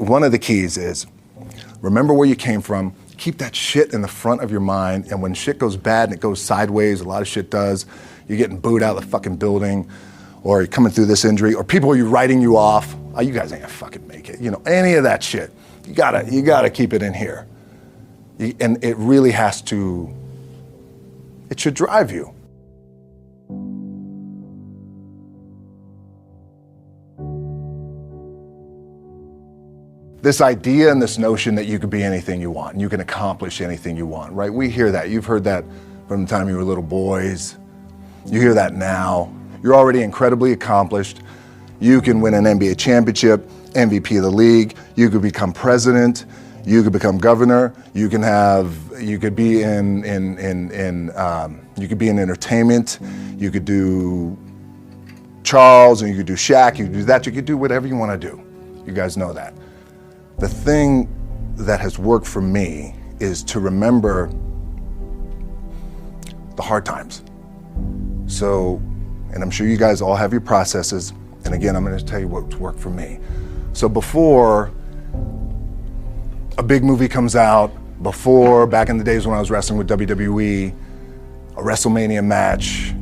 one of the keys is remember where you came from. Keep that shit in the front of your mind, and when shit goes bad and it goes sideways, a lot of shit does, you're getting booed out of the fucking building, or you're coming through this injury, or people are writing you off. Oh, you guys ain't gonna fucking make it. You know, any of that shit. You gotta keep it in here. And it really has to, it should drive you. This idea and this notion that you could be anything you want and you can accomplish anything you want, right? We hear that. You've heard that from the time you were little boys. You hear that now. You're already incredibly accomplished. You can win an NBA championship, MVP of the league. You could become president. You could become governor. You could be in entertainment. You could do Charles, and you could do Shaq. You could do that. You could do whatever you want to do. You guys know that. The thing that has worked for me is to remember the hard times. So, and I'm sure you guys all have your processes, and again, I'm gonna tell you what's worked for me. So before a big movie comes out, before, back in the days when I was wrestling with WWE, a WrestleMania match,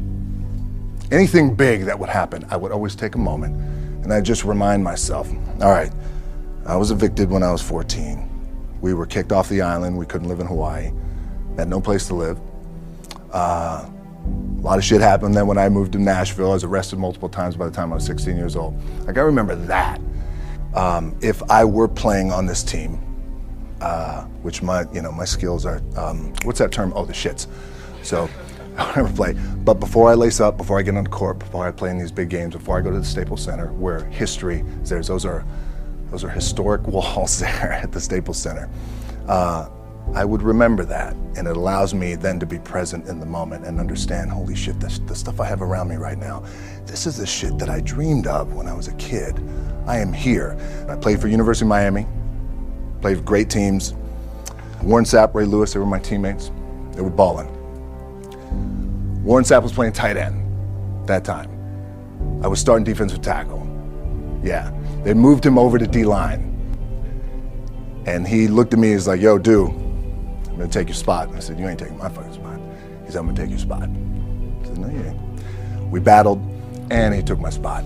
anything big that would happen, I would always take a moment and I'd just remind myself, all right, I was evicted when I was 14. We were kicked off the island. We couldn't live in Hawaii. Had no place to live. A lot of shit happened. Then when I moved to Nashville, I was arrested multiple times by the time I was 16 years old. Like, I remember that. If I were playing on this team, which my skills are, what's that term? Oh, the shits. So I never play. But before I lace up, before I get on the court, before I play in these big games, before I go to the Staples Center, where history is there, those are historic walls there at the Staples Center. I would remember that, and it allows me then to be present in the moment and understand, holy shit, the stuff I have around me right now, this is the shit that I dreamed of when I was a kid. I am here. I played for University of Miami, played for great teams. Warren Sapp, Ray Lewis, they were my teammates. They were balling. Warren Sapp was playing tight end that time. I was starting defensive tackle. Yeah, they moved him over to D-line. And he looked at me, he's like, yo, dude, I'm gonna take your spot. And I said, you ain't taking my fucking spot. He said, I'm gonna take your spot. I said, no, you ain't. We battled, and he took my spot.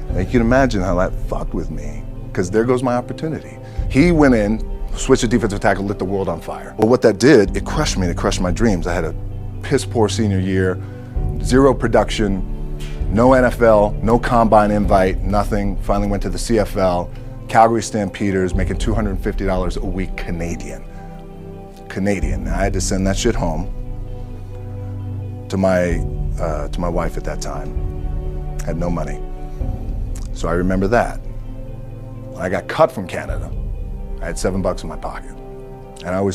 Now you can imagine how that fucked with me, because there goes my opportunity. He went in, switched to defensive tackle, lit the world on fire. Well, what that did, it crushed me, it crushed my dreams. I had a piss poor senior year, zero production, no NFL, no combine invite, nothing. Finally went to the CFL, Calgary Stampeders, making $250 a week Canadian. Now, I had to send that shit home to my wife at that time. Had no money. So I remember that. When I got cut from Canada, I had $7 in my pocket. And I always